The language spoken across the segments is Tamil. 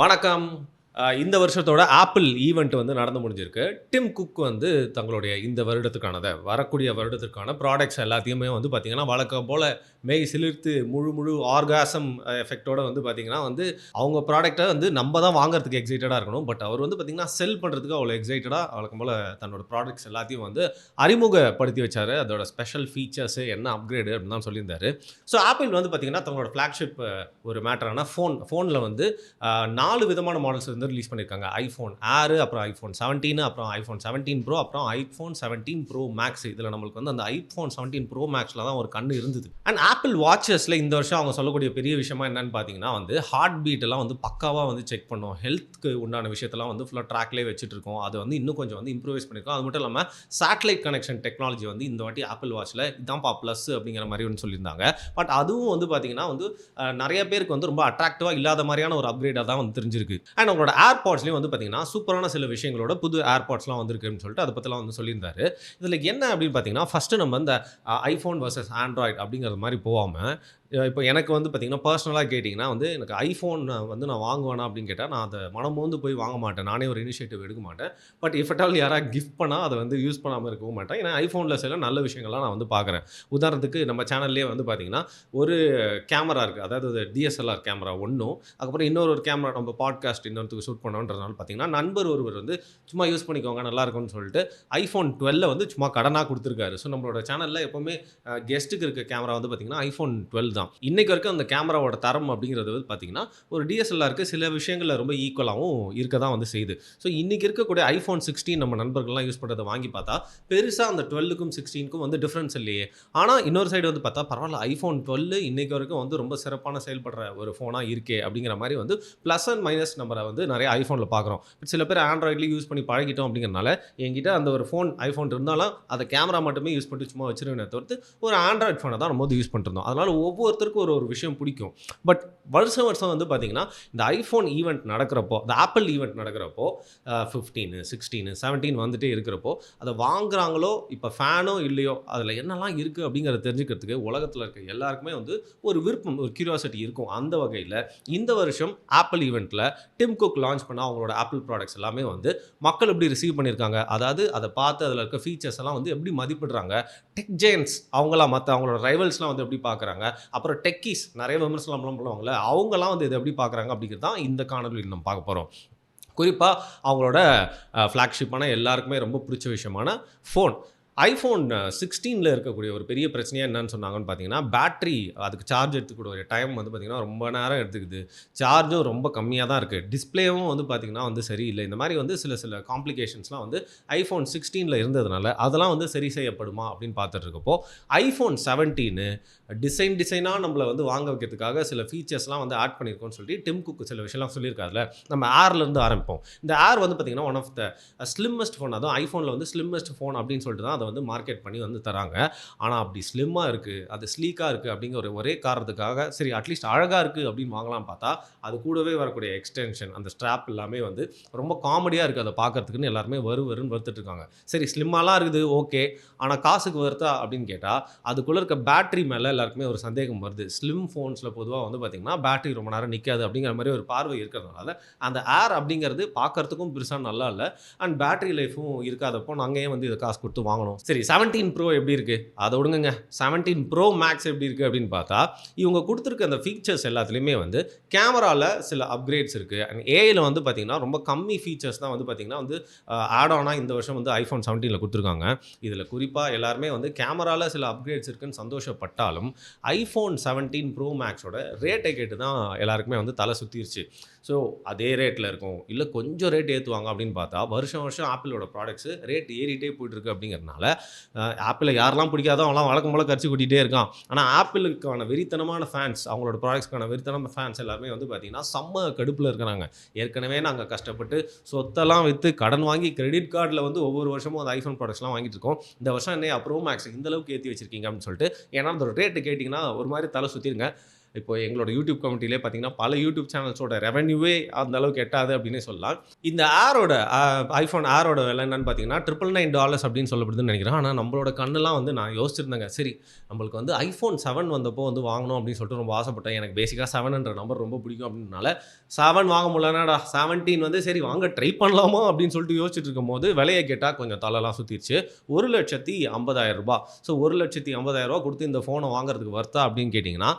வணக்கம். இந்த வருஷத்தோட ஆப்பிள் ஈவென்ட் வந்து நடந்து முடிஞ்சிருக்கு. டிம் குக் வந்து தங்களுடைய இந்த வரக்கூடிய வருடத்திற்கான ப்ராடக்ட்ஸ் எல்லாத்தையுமே வந்து பார்த்தீங்கன்னா, வழக்கம் போல மெய் சிலிர்த்து முழு ஆர்காசம் எஃபெக்ட்டோட வந்து பார்த்தீங்கன்னா வந்து, அவங்க ப்ராடக்ட்ட வந்து நம்ம தான் வாங்குறதுக்கு எக்ஸைட்டடா இருக்கணும். பட் அவர் வந்து பார்த்தீங்கன்னா, செல் பண்றதுக்கு அவ்வளோ எக்ஸைட்டடா வழக்கம் போல தன்னோட ப்ராடக்ட்ஸ் எல்லாத்தையும் வந்து அறிமுகப்படுத்தி வச்சாரு. அதோட ஸ்பெஷல் ஃபீச்சர்ஸ் என்ன அப்கிரேடு அப்படின்னு தான் சொல்லியிருந்தாரு. ஸோ ஆப்பிள் வந்து பார்த்தீங்கன்னா, தங்களோட ஃபிளாக்ஷிப் ஒரு மேட்டரான ஃபோன்ல வந்து 4 விதமான மாடல்ஸ் வந்து ரிலீஸ் பண்ணியிருக்காங்க. ஐஃபோன் ஏர், அப்புறம் ஐஃபோன் 17, அப்புறம் ஐஃபோன் 17 ப்ரோ, அப்புறம் ஐஃபோன் 17 ப்ரோ மேக்ஸ். இதில் நம்மளுக்கு வந்து அந்த ஐஃபோன் 17 ப்ரோ மேக்ஸில் தான் ஒரு கண்ணு இருந்தது. அண்ட் ஆப்பிள் வாட்சஸில் இந்த வருஷம் அவங்க சொல்லக்கூடிய பெரிய விஷயமா என்னன்னு பார்த்தீங்கன்னா வந்து ஹார்ட் பீட் எல்லாம் வந்து பக்காவாக வந்து செக் பண்ணும். ஹெல்த்துக்கு உண்டான விஷயத்தெல்லாம் வந்து ஃபுல்லாக ட்ராக்லேயே வச்சுட்டு இருக்கோம். அது வந்து இன்னும் கொஞ்சம் வந்து இம்ப்ரூவைஸ் பண்ணியிருக்கோம். அது மட்டும் இல்லாமல் சேட்டலைட் கனெக்ஷன் டெக்னாலஜி வந்து இந்த வாட்டி ஆப்பிள் வாட்சில் இதான்ப்பா ப்ளஸ் அப்படிங்கிற மாதிரி ஒன்று சொல்லியிருந்தாங்க. பட் அதுவும் வந்து பார்த்தீங்கன்னா வந்து நிறைய பேருக்கு வந்து ரொம்ப அட்ராக்டிவாக இல்லாத மாதிரியான ஒரு அப்கிரேடாக தான் வந்து தெரிஞ்சிருக்கு. அண்ட் அவங்களோட ஏர்பாட்ஸ்லையும் வந்து பார்த்தீங்கன்னா சூப்பரான சில விஷயங்களோட புது ஏர்பாட்ஸ்லாம் வந்திருக்குன்னு சொல்லிட்டு அதை பற்றிலாம் வந்து சொல்லியிருந்தாரு. இதில் என்ன அப்படின்னு பார்த்தீங்கன்னா ஃபஸ்ட்டு நம்ம இந்த ஐஃபோன் வர்சஸ் ஆண்ட்ராய்டு அப்படிங்கிற மாதிரி போகாமல் இப்போ எனக்கு வந்து பார்த்தீங்கன்னா பர்சனலாக கேட்டிங்கன்னா வந்து எனக்கு ஐஃபோன் வந்து நான் வாங்குவேனா அப்படின்னு கேட்டால் நான் அதை மனமோந்து போய் வாங்க மாட்டேன். நானே ஒரு இனிஷியேட்டிவ் எடுக்க மாட்டேன். பட் இஃப் அட் ஆல் யாராவது கிஃப்ட் பண்ணால் அதை வந்து யூஸ் பண்ணாமல் இருக்கவும் மாட்டேன். ஏன்னா ஐஃபோனில் சில நல்ல விஷயங்கள்லாம் நான் வந்து பார்க்குறேன். உதாரணத்துக்கு நம்ம சேனல்லே வந்து பார்த்தீங்கன்னா ஒரு கேமரா இருக்குது. அதாவது டிஎஸ்எல்ஆர் கேமரா ஒன்றும், அதுக்கப்புறம் இன்னொரு கேமரா நம்ம பாட்காஸ்ட் இன்னொருத்துக்கு ஷூட் பண்ணோன்றதுனால பார்த்தீங்கன்னா நண்பர் ஒருவர் வந்து சும்மா யூஸ் பண்ணிக்கோங்க நல்லா இருக்கும்னு சொல்லிட்டு ஐஃபோன் 12 வந்து சும்மா கடனாக கொடுத்துருக்காரு. ஸோ நம்மளோட சேனலில் எப்போவுமே கெஸ்ட்டுக்கு இருக்க கேமரா வந்து பார்த்தீங்கன்னா ஐஃபோன் 12 தான். இன்னைக்கு வரைக்கும் அந்த கேமராவோட தரம் அப்படிங்கிறது வந்து பார்த்தீங்கன்னா ஒரு டிஎஸ்எல்ஆருக்கு சில விஷயங்களில் ரொம்ப ஈக்குவலாகவும் இருக்க தான் வந்து செய்யுது. ஸோ இன்னைக்கு இருக்கக்கூடிய ஐஃபோன் 16 நம்ம நண்பர்கள்லாம் யூஸ் பண்ணுறதை வாங்கி பார்த்தா பெருசாக அந்த 12க்கும் 16க்கும் வந்து டிஃப்ரென்ஸ் இல்லையே. ஆனால் இன்னொரு சைடு வந்து பார்த்தா பரவாயில்ல ஐஃபோன் 12 இன்னைக்கு வரைக்கும் வந்து ரொம்ப சிறப்பான செயல்படுற ஒரு ஃபோனாக இருக்கே அப்படிங்கிற மாதிரி வந்து ப்ளஸ் அண்ட் மைனஸ் நம்ம வந்து நிறைய ஐஃபோனில் பார்க்குறோம். பட் சில பேர் ஆண்ட்ராய்ட்லேயும் யூஸ் பண்ணி பழகிட்டோம் அப்படிங்கிறனால என்கிட்ட அந்த ஒரு ஐஃபோன் இருந்தாலும் அதை கேமரா மட்டுமே யூஸ் பண்ணிட்டு சும்மா வச்சிருவேனே தவிர்த்து ஒரு ஆண்ட்ராய்ட் ஃபோனை தான் நம்ம வந்து யூஸ் பண்ணிருந்தோம். அதனால் ஒவ்வொருத்தருக்கும் ஒரு விஷயம் பிடிக்கும். பட் வருஷம் வந்து பார்த்தீங்கன்னா இந்த ஐஃபோன் ஈவெண்ட் நடக்கிறப்போ, இந்த ஆப்பிள் ஈவெண்ட் நடக்கிறப்போ 15, 16, 17 வந்துட்டே இருக்கிறப்போ அதை வாங்குறாங்களோ இப்போ ஃபேனோ இல்லையோ அதில் என்னெல்லாம் இருக்குது அப்படிங்கிறத தெரிஞ்சுக்கிறதுக்கு உலகத்தில் இருக்க எல்லாருக்குமே வந்து ஒரு விருப்பம், ஒரு கியூரியாசிட்டி இருக்கும். அந்த வகையில் இந்த வருஷம் ஆப்பிள் ஈவெண்ட்டில் டிம் குக் லான்ச் பண்ண அவங்களோட ஆப்பிள் ப்ராடக்ட்ஸ் எல்லாமே வந்து மக்கள் எப்படி ரிசீவ் பண்ணியிருக்காங்க, அதாவது அதை பார்த்து அதில் இருக்க ஃபீச்சர்ஸ் எல்லாம் வந்து எப்படி மதிப்பிடுறாங்க, டெக் ஜெயன்ட்ஸ் அவங்களாம் மற்ற அவங்களோட ரைவல்ஸ்லாம் வந்து எப்படி பார்க்குறாங்க, அப்புறம் டெக்கீஸ் நிறைய விமர்சனம்லாம் பண்ணுவாங்கள்ல அவங்களாம் வந்து இதை எப்படி பார்க்குறாங்க அப்படிங்கிறது தான் இந்த காணொலியில் நம்ம பார்க்க போகிறோம். குறிப்பாக அவங்களோட ஃப்ளாக்ஷிப்பான எல்லாருக்குமே ரொம்ப பிடிச்ச விஷயமான ஃபோன் ஐஃபோன் 16ல் இருக்கக்கூடிய ஒரு பெரிய பிரச்சனையாக என்னன்னு சொன்னாங்கன்னு பார்த்தீங்கன்னா பேட்டரி, அதுக்கு சார்ஜ் எடுத்துக்கூடிய டைம் வந்து பார்த்திங்கன்னா ரொம்ப நேரம் எடுத்துக்குது. சார்ஜும் ரொம்ப கம்மியாக தான் இருக்குது. டிஸ்பிளேவும் வந்து பார்த்திங்கன்னா வந்து சரியில்லை. இந்த மாதிரி வந்து சில காம்ப்ளிகேஷன்ஸ்லாம் வந்து ஐஃபோன் 16ல் இருந்ததுனால அதெல்லாம் வந்து சரி செய்யப்படுமா அப்படின்னு பார்த்துட்டு இருக்கப்போ ஐஃபோன் 17 டிசைனாக நம்மளை வந்து வாங்க வைக்கிறதுக்காக சில ஃபீச்சர்ஸ்லாம் வந்து ஆட் பண்ணியிருக்கோன்னு சொல்லிட்டு டிம் குக் சில விஷயம்லாம் சொல்லியிருக்காருல. நம்ம ஏர்லேருந்து ஆரம்பிப்போம். இந்த ஏர் வந்து பார்த்திங்கன்னா one of the slimmest phone, அதுவும் ஐஃபோனில் வந்து ஸ்லிம்மஸ்ட் ஃபோன் அப்படின்னு சொல்லிட்டு தான் அதை வந்து மார்க்கெட் பண்ணி வந்து தராங்க. ஆனால் அப்படி ஸ்லிம்மாக இருக்குது, அது ஸ்லீக்காக இருக்குது அப்படிங்கிற ஒரே காரணத்துக்காக சரி அட்லீஸ்ட் அழகாக இருக்குது அப்படின்னு வாங்கலாம் பார்த்தா அது கூடவே வரக்கூடிய எக்ஸ்டென்ஷன் அந்த ஸ்ட்ராப் எல்லாமே வந்து ரொம்ப காமெடியாக இருக்குது அதை பார்க்கறதுக்குன்னு எல்லாருமே வருன்னு வருத்துட்டு இருக்காங்க. சரி ஸ்லிம்மாலாம் இருக்குது ஓகே, ஆனால் காசுக்கு வருதா அப்படின்னு கேட்டால் அதுக்குள்ளே இருக்க பேட்டரி மேலே எல்லாருக்குமே ஒரு சந்தேகம் வருது. ஸ்லிம் ஃபோன்ஸில் பொதுவாக வந்து பார்த்திங்கன்னா பேட்டரி ரொம்ப நேரம் நிற்காது அப்படிங்கிற மாதிரி ஒரு பார்வை இருக்கிறதுனால அந்த ஏர் அப்படிங்கிறது பார்க்கறதுக்கும் பெருசாக நல்லா இல்லை அண்ட் பேட்டரி லைஃபும் இருக்காதப்போ நாங்கள் ஏன் வந்து இதை காசு கொடுத்து வாங்கணும். சரி 17 ப்ரோ எப்படி இருக்குது அதை விடுங்க, 17 ப்ரோ மேக்ஸ் எப்படி இருக்குது அப்படின்னு பார்த்தா இவங்க கொடுத்துருக்க அந்த ஃபீச்சர்ஸ் எல்லாத்துலேயுமே வந்து கேமராவில் சில அப்கிரேட்ஸ் இருக்குது. அண்ட் ஏஐயில் வந்து பார்த்திங்கன்னா ரொம்ப கம்மி ஃபீச்சர்ஸ் தான் வந்து பார்த்திங்கன்னா வந்து ஆட் ஆனாக இந்த வருஷம் வந்து ஐஃபோன் 17ல் கொடுத்துருக்காங்க. இதில் குறிப்பாக எல்லாருமே வந்து கேமராவில் சில அப்கிரேட்ஸ் இருக்குன்னு சந்தோஷப்பட்டாலும் ஐஃபோன் 17 ப்ரோ மேக்ஸோட ரேட்டை கேட்டு தான் எல்லாருக்குமே வந்து தலை சுற்றிருச்சு. ஸோ அதே ரேட்டில் இருக்கும் இல்லை கொஞ்சம் ரேட் ஏற்றுவாங்க அப்படின்னு பார்த்தா வருஷம் ஆப்பிளோட ப்ராடக்ட்ஸு ரேட் ஏறிட்டே போயிட்டுருக்கு. அப்படிங்கிறதுனால ஆப்பிளை யாரெல்லாம் பிடிக்காதோ அவங்களாம் வழக்கம் போல் கரிச்சு கூட்டிகிட்டே இருக்கான். ஆனால் ஆப்பிளுக்கான வெறித்தனமான ஃபேன்ஸ், அவங்களோட ப்ராடக்ட்ஸ்க்கான வெறித்தனமான ஃபேன்ஸ் எல்லாருமே வந்து பார்த்திங்கன்னா செம்ம கடுப்பில் இருக்கிறாங்க. ஏற்கனவே நாங்கள் கஷ்டப்பட்டு சொத்தெல்லாம் விற்று கடன் வாங்கி கிரெடிட் கார்டில் வந்து ஒவ்வொரு வருஷமும் அந்த ஐஃபோன் ப்ராடக்ட்ஸ்லாம் வாங்கிட்டு இருக்கோம். இந்த வருஷம் என்ன ப்ரோ மேக்ஸ் இந்த அளவுக்கு ஏற்றி வச்சிருக்கீங்க அப்படின்னு சொல்லிட்டு. ஏன்னா அந்த ரேட்டு கேட்டிங்கன்னா ஒரு மாதிரி தலை சுற்றிருங்க. இப்போ எங்களோட யூடியூப் கம்யூனிட்டிலே பார்த்தீங்கன்னா பல யூடியூப் சேனல்ஸோட ரெவென்யூவே அந்த அளவுக்கு எட்டாது அப்படின்னே சொல்லலாம். இந்த ஏரோட ஐஃபோன் ஏரோட விலை என்னன்னு பார்த்தீங்கன்னா $999 அப்படின்னு சொல்லப்படுதுன்னு நினைக்கிறேன். ஆனால் நம்மளோட கண்ணெல்லாம் வந்து நான் யோசிச்சிருந்தேங்க. சரி நம்மளுக்கு வந்து ஐஃபோன் 7 வந்தப்போ வந்து வாங்கணும் அப்படின்னு சொல்லிட்டு ரொம்ப ஆசைப்பட்டேன். எனக்கு பேசிக்காக 7ன்ற நம்பர் ரொம்ப பிடிக்கும் அப்படின்றனால 7 வாங்க முடியலனாடா 17 வந்து சரி வாங்க ட்ரை பண்ணலாமா அப்படின்னு சொல்லிட்டு யோசிச்சுட்டு இருக்கும்போது விலையை கேட்டால் கொஞ்சம் தலைலாம் சுற்றிடுச்சு. $1,50,000. ஸோ $1,50,000 கொடுத்து இந்த ஃபோனை வாங்குறதுக்கு வர்த்தா அப்படின்னு கேட்டிங்கன்னா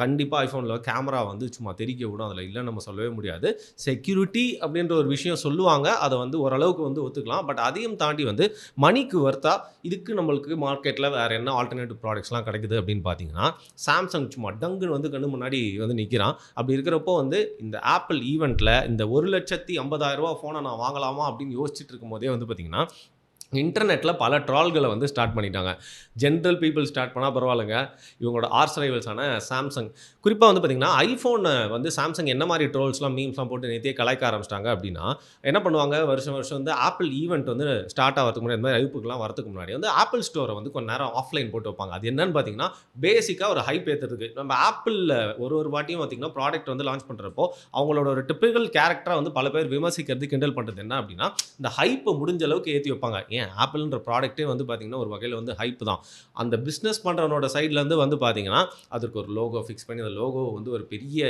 கண்டிப்பாக ஐஃபோனில் கேமரா வந்து சும்மா தெறிக்க விடும். அதில் இல்லைன்னு நம்ம சொல்லவே முடியாது. செக்யூரிட்டி அப்படின்ற ஒரு விஷயம் சொல்லுவாங்க. அதை வந்து ஓரளவுக்கு வந்து ஒத்துக்கலாம். பட் அதையும் தாண்டி வந்து மணிக்கு வர்த்தா இதுக்கு நம்மளுக்கு மார்க்கெட்டில் வேறு என்ன ஆல்டர்னேட்டிவ் ப்ராடக்ட்ஸ்லாம் கிடைக்குது அப்படின்னு பார்த்தீங்கன்னா சாம்சங் சும்மா டங்குன்னு வந்து கண்ணு முன்னாடி வந்து நிற்கிறான். அப்படி இருக்கிறப்போ வந்து இந்த ஆப்பிள் ஈவெண்ட்டில் இந்த $1,50,000 ஃபோனை நான் வாங்கலாமா அப்படின்னு யோசிச்சுட்டு இருக்கும் போதே வந்து பார்த்தீங்கன்னா இன்டர்நெட்டில் பல ட்ரால்களை வந்து ஸ்டார்ட் பண்ணிட்டாங்க. ஜென்ரல் பீப்புள் ஸ்டார்ட் பண்ணால் பரவாயில்லைங்க. இவங்களோட ஆர்ஸ் ரைவல்ஸான சாம்சங் குறிப்பாக வந்து பார்த்திங்கன்னா ஐஃபோனை வந்து சாம்சங் என்ன மாதிரி ட்ரோல்ஸ்லாம் மீம்ஸ்லாம் போட்டு நேற்றே கலாய்க்க ஆரம்பிச்சிட்டாங்க அப்படின்னா என்ன பண்ணுவாங்க வருஷம் வந்து ஆப்பிள் ஈவெண்ட் வந்து ஸ்டார்ட் ஆகிறதுக்கு முன்னாடி இந்த மாதிரி அறிவிப்புகள்லாம் வரதுக்கு முன்னாடி வந்து ஆப்பிள் ஸ்டோரை வந்து கொஞ்சம் நேரம் ஆஃப்லைன் போட்டு வைப்பாங்க. அது என்னன்னு பார்த்தீங்கன்னா பேசிக்காக ஒரு ஹைப் ஏற்றுறதுக்கு. நம்ம ஆப்பிளில் ஒரு வாட்டியும் பார்த்திங்கன்னா ப்ராடக்ட் வந்து லான்ச் பண்ணுறப்போ அவங்களோட ஒரு டிப்பிக்கல் கேரக்டராக வந்து பல பேர் விமர்சிக்கிறது கிண்டல் பண்ணுறது என்ன அப்படின்னா இந்த ஹைப்பை முடிஞ்ச அளவுக்கு ஏற்றி வைப்பாங்க. ஏன் ஆப்பிள்ன்ற ப்ராடக்ட்டே வந்து பார்த்தீங்கன்னா ஒரு வகையில் வந்து ஹைப் தான். அந்த பிஸ்னஸ் பண்ணுறவனோட சைட்லேருந்து வந்து பார்த்தீங்கன்னா அதற்கு ஒரு லோகோ ஃபிக்ஸ் பண்ணி அந்த லோகோ வந்து ஒரு பெரிய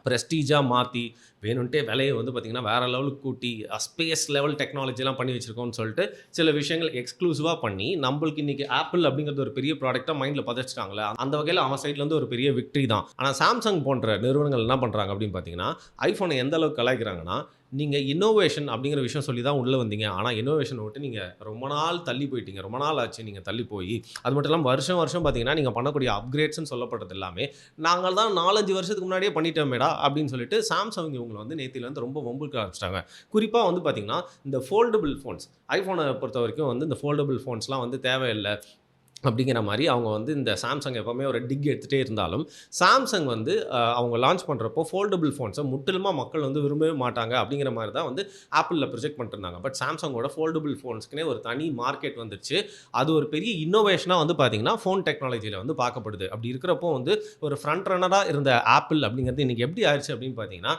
ப்ரெஸ்டீஜாக மாற்றி வேணுன்ட்டே விலையை வந்து பார்த்திங்கன்னா வேறு லெவலுக்கு கூட்டி ஸ்பேஸ் லெவல் டெக்னாலஜிலாம் பண்ணி வச்சுருக்கோம்னு சொல்லிட்டு சில விஷயங்கள் எக்ஸ்க்ளூசிவாக பண்ணி நம்மளுக்கு இன்றைக்கி ஆப்பிள் அப்படிங்கிறது ஒரு பெரிய ப்ராடக்டாக மைண்டில் பதிச்சிட்டாங்களே அந்த வகையில் அவன் சைட்லேருந்து ஒரு பெரிய விக்ட்ரி தான். ஆனால் சாம்சங் போன்ற நிறுவனங்கள் என்ன பண்ணுறாங்க அப்படின்னு பார்த்தீங்கன்னா ஐஃபோனை எந்த அளவுக்கு கலாய்க்கிறாங்கன்னா நீங்கள் இன்னோவேஷன் அப்படிங்கிற விஷயம் சொல்லி தான் உள்ளே வந்தீங்க. ஆனால் இன்னோவேஷனை விட்டு நீங்கள் ரொம்ப நாள் தள்ளி போயிட்டீங்க. ரொம்ப நாள் ஆச்சு நீங்கள் தள்ளி போய். அது மட்டும் இல்லாமல் வருஷம் பார்த்தீங்கன்னா நீங்கள் பண்ணக்கூடிய அப்கிரேட்ஸ்ன்னு சொல்லப்படுறது எல்லாமே நாங்கள் தான் 4-5 வருஷத்துக்கு முன்னாடியே பண்ணிட்டோமேடா அப்படின்னு சொல்லிட்டு சாம்சங் இவங்களை வந்து நேத்திலேருந்து ரொம்ப வம்புக்கு ஆரம்பிச்சிட்டாங்க. குறிப்பாக வந்து பார்த்தீங்கன்னா இந்த ஃபோல்டபுள் ஃபோன்ஸ் ஐஃபோனை பொறுத்த வரைக்கும் வந்து இந்த ஃபோல்டபுள் ஃபோன்ஸ்லாம் வந்து தேவையில்லை அப்படிங்கிற மாதிரி அவங்க வந்து இந்த சாம்சங் எப்போவுமே ஒரு டிக் எடுத்துகிட்டே இருந்தாலும் சாம்சங் வந்து அவங்க லான்ச் பண்ணுறப்போ ஃபோல்டபுள் ஃபோன்ஸை முற்றிலுமாக மக்கள் வந்து விரும்பவே மாட்டாங்க அப்படிங்கிற மாதிரி தான் வந்து ஆப்பிளில் ப்ரொஜெக்ட் பண்ணிருந்தாங்க. பட் சாம்சங்கோட ஃபோல்டபுள் ஃபோன்ஸ்க்குனே ஒரு தனி மார்க்கெட் வந்துருச்சு. அது ஒரு பெரிய இன்னோவேஷனாக வந்து பார்த்திங்கன்னா ஃபோன் டெக்னாலஜியில் வந்து பார்க்கப்படுது. அப்படி இருக்கிறப்போ வந்து ஒரு ஃப்ரண்ட் ரன்னராக இருந்த ஆப்பிள் அப்படிங்கிறது இன்றைக்கி எப்படி ஆயிடுச்சு அப்படின்னு பார்த்தீங்கன்னா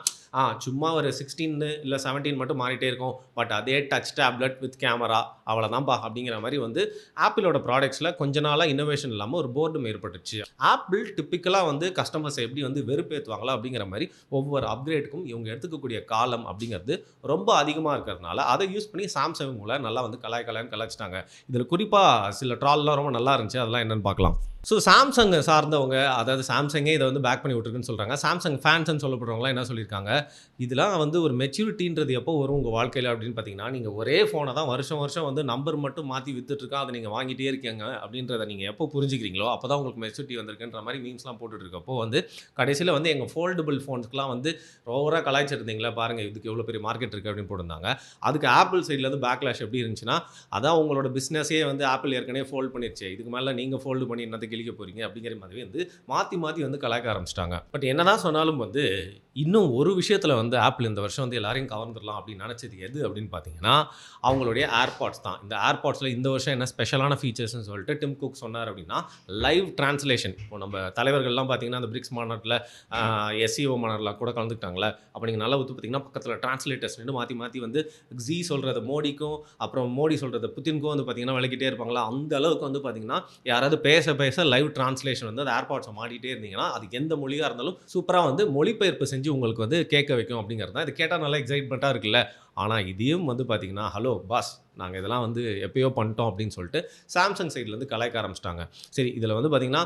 சும்மா ஒரு 16 இல்லை 17 மட்டும் மாறிட்டே இருக்கும். பட் அதே டச் டேப்லெட் வித் கேமரா அவ்வளோதான்ப்பா அப்படிங்கிற மாதிரி வந்து ஆப்பிளோட ப்ராடக்ட்ஸில் கொஞ்ச நாளாக இன்னோவேஷன் இல்லாமல் ஒரு போர்டும் ஏற்பட்டுச்சு. ஆப்பிள் டிப்பிக்கலாக வந்து கஸ்டமர்ஸை எப்படி வந்து வெறுப்பேற்றுவாங்களா அப்படிங்கிற மாதிரி ஒவ்வொரு அப்கிரேடுக்கும் இவங்க எடுத்துக்கக்கூடிய காலம் அப்படிங்கிறது ரொம்ப அதிகமாக இருக்கிறதுனால அதை யூஸ் பண்ணி சாம்சங் மூலம் நல்லா வந்து கலாய்ச்சிட்டாங்க. இதில் குறிப்பாக சில ட்ரால்லாம் ரொம்ப நல்லா இருந்துச்சு. அதெல்லாம் என்னென்னு பார்க்கலாம். ஸோ சாம்சங் சார்ந்தவங்க அதாவது சாம்சங்கே இதை வந்து பேக் பண்ணி விட்டுருக்குன்னு சொல்கிறாங்க. சாம்சங் ஃபேன்ஸ்ன்னு சொல்லப்படுறவங்களாம் என்ன சொல்லியிருக்காங்க இதெல்லாம் வந்து ஒரு மெச்சூரிட்டின்றது எப்போ வரும் உங்கள் வாழ்க்கையில் அப்படின்னு பார்த்தீங்கன்னா நீங்கள் ஒரே ஃபோனை தான் வருஷம் வந்து நம்பர் மட்டும் மாற்றி விற்றுட்ருக்கா அதை நீங்கள் வாங்கிட்டே இருக்கீங்க அப்படின்றத நீங்கள் எப்போ புரிஞ்சுக்கிறீங்களோ அப்போ தான் உங்களுக்கு மெச்சூரிட்டி வந்திருக்குன்ற மாதிரி மீம்ஸ்லாம் போட்டுட்ருக்கப்போ வந்து கடைசியில் வந்து எங்கள் ஃபோல்டபுள் ஃபோன்ஸ்க்குலாம் வந்து ஓவராக கலாய்ச்சிருந்தீங்களா பாருங்கள் இதுக்கு எவ்வளோ பெரிய மார்க்கெட் இருக்குது அப்படின்னு போட்டிருந்தாங்க. அதுக்கு ஆப்பிள் சைட்லேருந்து பேக்லாஷ் எப்படி இருந்துச்சுன்னா அதான் உங்களோட பிஸ்னஸே வந்து ஆப்பிள் ஏற்கனவே ஃபோல்ட் பண்ணிடுச்சு. இதுக்கு மேலே நீங்கள் ஃபோல்டு பண்ணி என்னது கிழிக்க போகிறீங்க அப்படிங்கிற மாதிரி வந்து மாற்றி வந்து கலாய்க்க ஆரம்பிச்சிட்டாங்க. பட் என்னதான் சொன்னாலும் வந்து இன்னும் ஒரு விஷயத்தில் வந்து ஆப்பிள் இந்த வருஷம் வந்து எல்லாரையும் கவர்ந்துடலாம் அப்படின்னு நினச்சது எது அப்படின்னு பார்த்தீங்கன்னா அவங்களுடைய ஏர்பாட்ஸ் தான். இந்த ஏர்பாட்ஸில் இந்த வருஷம் என்ன ஸ்பெஷலான ஃபீச்சர்ஸ்னு சொல்லிட்டு டிம் குக் சொன்னார் அப்படின்னா லைவ் டிரான்ஸ்லேஷன். இப்போ நம்ம தலைவர்கள்லாம் பார்த்தீங்கன்னா அந்த பிரிக்ஸ் மாநாட்டில் எஸ்சிஓ மாநாட்டில் கூட கலந்துக்கிட்டாங்களே. அப்போ நீங்கள் நல்லா ஊற்று பார்த்தீங்கன்னா பக்கத்தில் டிரான்ஸ்லேட்டர்ஸ் மாற்றி வந்து ஜி சொல்கிறத மோடிக்கும் அப்புறம் மோடி சொல்கிறத புத்தினுக்கும் வந்து பார்த்தீங்கன்னா விளக்கிட்டே இருப்பாங்களா. அந்த அளவுக்கு வந்து பார்த்தீங்கன்னா யாராவது பேச லைவ் டிரான்ஸ்லேஷன் வந்து அந்த ஏர்பாட்ஸை மாட்டிகிட்டே இருந்தீங்கன்னா அது எந்த மொழியாக இருந்தாலும் சூப்பராக வந்து மொழிபெயர்ப்பு செஞ்சு உங்களுக்கு வந்து கேட்க வைக்கும் அப்படிங்கிறது தான். இது கேட்டால் நல்லா எக்ஸைட்மெண்ட்டாக இருக்குல்ல. ஆனால் இதையும் வந்து பார்த்தீங்கன்னா ஹலோ பாஸ் நாங்கள் இதெல்லாம் வந்து எப்பயோ பண்ணிட்டோம் அப்படின்னு சொல்லிட்டு சாம்சங் சைட்லேருந்து கலாய்க்க ஆரம்பிச்சிட்டாங்க. சரி இதில் வந்து பார்த்திங்கன்னா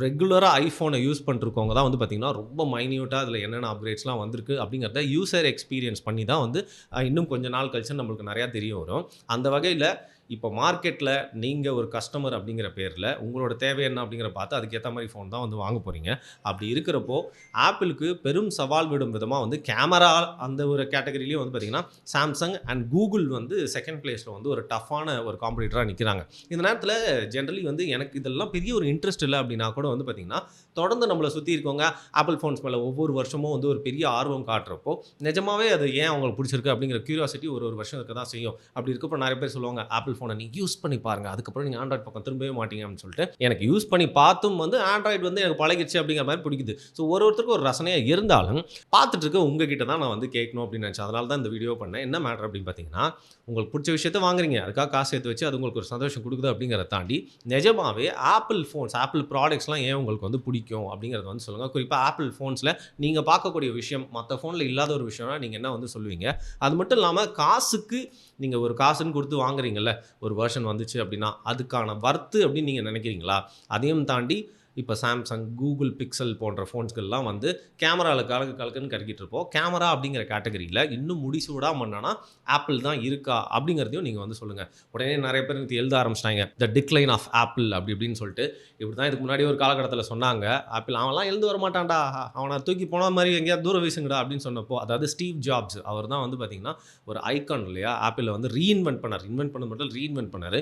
ரெகுலராக ஐஃபோனை யூஸ் பண்ணிருக்கவங்க தான் வந்து பார்த்திங்கன்னா ரொம்ப மைன்யூட்டாக அதில் என்னென்ன அப்கிரேட்ஸ்லாம் வந்திருக்கு அப்படிங்கிறத யூசர் எக்ஸ்பீரியன்ஸ் பண்ணி தான் வந்து இன்னும் கொஞ்சம் நாள் கழிச்சு நம்மளுக்கு நிறையா தெரிய வரும். அந்த வகையில் இப்போ மார்க்கெட்டில் நீங்கள் ஒரு கஸ்டமர் அப்படிங்கிற பேரில் உங்களோட தேவை என்ன அப்படிங்கிற பார்த்து அதுக்கேற்ற மாதிரி ஃபோன் தான் வந்து வாங்க போகிறீங்க. அப்படி இருக்கிறப்போ ஆப்பிளுக்கு பெரும் சவால் விடும் விதமாக வந்து கேமரா அந்த ஒரு கேட்டகரியிலையும் வந்து பார்த்திங்கன்னா சாம்சங் அண்ட் கூகுள் வந்து செகண்ட் பிளேஸில் வந்து ஒரு டஃப்பான ஒரு காம்படிட்டராக நிற்கிறாங்க. இந்த நேரத்தில் ஜென்ரலி வந்து எனக்கு இதெல்லாம் பெரிய ஒரு இன்ட்ரெஸ்ட் இல்லை அப்படின்னா கூட வந்து பார்த்திங்கன்னா தொடர்ந்து நம்மளை சுற்றி இருக்கவங்க ஆப்பிள் ஃபோன்ஸ் மேலே ஒவ்வொரு வருஷமும் வந்து ஒரு பெரிய ஆர்வம் காட்டுறப்போ நிஜமாவே அது ஏன் அவங்களுக்கு பிடிச்சிருக்கு அப்படிங்கிற க்யூரியாசிட்டி ஒரு வருஷம் இருக்க தான் செய்யும். அப்படி இருக்கப்போ நிறைய பேர் சொல்லுவாங்க ஆப்பிள் ஆப்பிள் ஃபோனை நீங்கள் யூஸ் பண்ணி பாருங்கள், அதுக்கப்புறம் நீங்கள் ஆண்ட்ராய்ட் பக்கம் திரும்பவே மாட்டீங்க அப்படின்னு சொல்லிட்டு எனக்கு யூஸ் பண்ணி பார்த்தும் வந்து ஆண்ட்ராய்டு வந்து எனக்கு பழகிடுச்சு அப்படிங்கிற மாதிரி பிடிக்குது. ஸோ ஒருத்தருக்கும் ஒரு ரசனையாக இருந்தாலும் பார்த்துட்டு இருக்க உங்ககிட்ட தான் நான் வந்து கேட்கணும் அப்படின்னு நினச்சேன். அதனால தான் இந்த வீடியோ பண்ணேன். என்ன மேட்டர் அப்படின்னு பார்த்தீங்கன்னா, உங்களுக்கு பிடிச்ச விஷயத்த வாங்குறீங்க, அதுக்காக காசு சேர்த்து வச்சு அது உங்களுக்கு ஒரு சந்தோஷம் கொடுக்குது அப்படிங்கிறத தாண்டி நிஜமாவே ஆப்பிள் ஃபோன்ஸ், ஆப்பிள் ப்ராடக்ட்ஸ்லாம் ஏன் உங்களுக்கு வந்து பிடிக்கும் அப்படிங்கிறத வந்து சொல்லுங்கள். குறிப்பாக ஆப்பிள் ஃபோன்ஸில் நீங்கள் பார்க்கக்கூடிய விஷயம் மற்ற ஃபோனில் இல்லாத ஒரு விஷயம்னா நீங்கள் என்ன வந்து சொல்லுவீங்க? அது மட்டும் இல்லாமல் காசுக்கு நீங்கள் ஒரு காசுன்னு கொடுத்து வாங்குறீங்கல்ல, ஒரு வெர்ஷன் வந்துச்சு அப்படின்னா அதுக்கான வர்த்து அப்படின்னு நீங்கள் நினைக்கிறீங்களா? அதையும் தாண்டி இப்போ சாம்சங், கூகுள் பிக்சல் போன்ற ஃபோன்ஸ்கள்லாம் வந்து கேமராவில் கலக்குன்னு கறக்கிட்டு இருப்போம். கேமரா அப்படிங்கிற கேட்டகரியில் இன்னும் முடிசூடாக பண்ணனா ஆப்பிள் தான் இருக்கா அப்படிங்கிறதையும் நீங்கள் வந்து சொல்லுங்கள். உடனே நிறைய பேர் எனக்கு எழுத ஆரம்பிச்சிட்டாங்க, த டிக்ளைன் ஆஃப் ஆப்பிள் அப்படி இப்படின்னு சொல்லிட்டு. இப்படி தான் இதுக்கு முன்னாடி ஒரு காலகட்டத்தில் சொன்னாங்க. ஆப்பிள் அவன்லாம் எழுந்து வர மாட்டான்டா, அவனை தூக்கி போன மாதிரி எங்கேயாவது தூரம் வீசுங்கடா அப்படின்னு சொன்னப்போ, அதாவது ஸ்டீவ் ஜாப்ஸ் அவர் தான் வந்து பார்த்தீங்கன்னா ஒரு ஐகான் இல்லையா, ஆப்பிளை வந்து ரீஇன்வென்ட் பண்ணார். இன்வென்ட் பண்ண மட்டும் ரீஇன்வென்ட் பண்ணார்.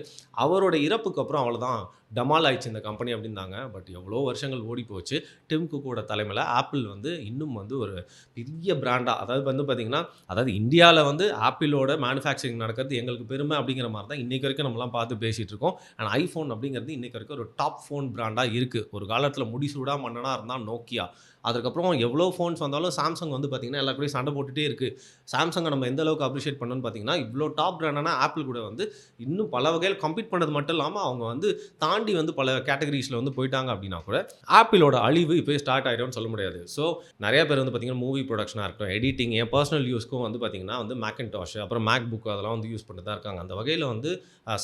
அவரோட இறப்புக்கு அப்புறம் அவ்வளோதான் டமால் ஆயிடுச்சு இந்த கம்பெனி அப்படின்னாங்க. பட் எவ்வளோ வருஷங்கள் ஓடி போச்சு. டிம் குக்கோட தலைமையில் ஆப்பிள் வந்து இன்னும் வந்து ஒரு பெரிய பிராண்டாக, அதாவது வந்து பார்த்திங்கன்னா, அதாவது இந்தியாவில் வந்து ஆப்பிளோட மேனுஃபேக்சரிங் நடக்கிறது எங்களுக்கு பெருமை அப்படிங்கிற மாதிரி தான் இன்றைக்கு வரைக்கும் நம்மலாம் பார்த்து பேசிகிட்டு இருக்கோம். அண்ட் ஐஃபோன் அப்படிங்கிறது இன்றைக்கு வரைக்கும் ஒரு டாப் ஃபோன் பிராண்டாக இருக்குது. ஒரு காலத்தில் முடிசூடாக மன்னனாக இருந்தால் நோக்கியா. அதுக்கப்புறம் எவ்வளோ ஃபோன்ஸ் வந்தாலும் சாம்சங் வந்து பார்த்திங்கன்னா எல்லா கூடயும் சண்டை போட்டுகிட்டே இருக்குது. சாம்சங்கை நம்ம எந்த அளவுக்கு அப்ரிஷியேட் பண்ணணும்னு பார்த்திங்கன்னா, இவ்வளோ டாப் பிராண்டான ஆப்பிள் கூட வந்து இன்னும் பல வகையில் கம்பீட் பண்ணது மட்டும் இல்லாமல் அவங்க வந்து தாண்டி வந்து பல கேட்டகரிஸில் வந்து போயிட்டாங்க அப்படின்னா கூட ஆப்பிளோட அழிவு இப்போயே ஸ்டார்ட் ஆகிடும்னு சொல்ல முடியாது. ஸோ நிறைய பேர் வந்து பார்த்திங்கன்னா மூவி ப்ரொடக்ஷனாக இருக்கட்டும், எடிட்டிங், என் பர்சனல் யூஸ்க்கும் வந்து பார்த்திங்கன்னா வந்து மேக்கின்டாஷ், அப்புறம் மேக் புக் அதெல்லாம் வந்து யூஸ் பண்ணிட்டு தான் இருக்காங்க. அந்த வகையில் வந்து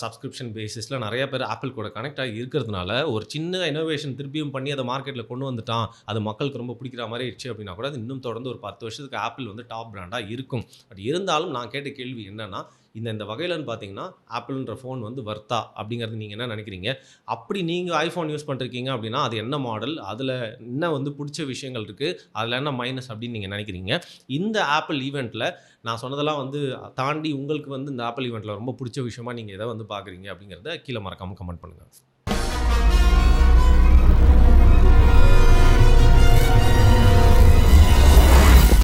சப்ஸ்கிரிப்ஷன் பேசிஸில் நிறைய பேர் ஆப்பிள் கூட கனெக்ட் ஆகி இருக்கிறதுனால ஒரு சின்ன இனோவேஷன் திருப்பியும் பண்ணி அதை மார்க்கெட்டில் கொண்டு வந்துட்டான், அது மக்களுக்கு ரொம்ப பிடிக்கிற மாதிரி ஆயிடுச்சு அப்படின்னா கூட அது இன்னும் தொடர்ந்து ஒரு 10 வருஷத்துக்கு ஆப்பிள் வந்து டாப் பிராண்டாக இருக்கும். பட் இருந்தாலும் நான் கேட்ட கேள்வி என்னன்னா, இந்த வகையிலன்னு பார்த்தீங்கன்னா ஆப்பிள்ன்ற ஃபோன் வந்து வர்த்தா அப்படிங்கிறது நீங்கள் என்ன நினைக்கிறீங்க? அப்படி நீங்கள் ஐஃபோன் யூஸ் பண்ணிருக்கீங்க அப்படின்னா அது என்ன மாடல்? அதில் என்ன வந்து பிடிச்ச விஷயங்கள் இருக்குது? அதில் என்ன மைனஸ் அப்படின்னு நீங்கள் நினைக்கிறீங்க? இந்த ஆப்பிள் ஈவெண்ட்டில் நான் சொன்னதெல்லாம் வந்து தாண்டி உங்களுக்கு வந்து இந்த ஆப்பிள் ஈவெண்ட்டில் ரொம்ப பிடிச்ச விஷயமா நீங்கள் எதை வந்து பார்க்குறீங்க அப்படிங்கிறத கீழே மறக்காமல் கமெண்ட் பண்ணுங்கள்.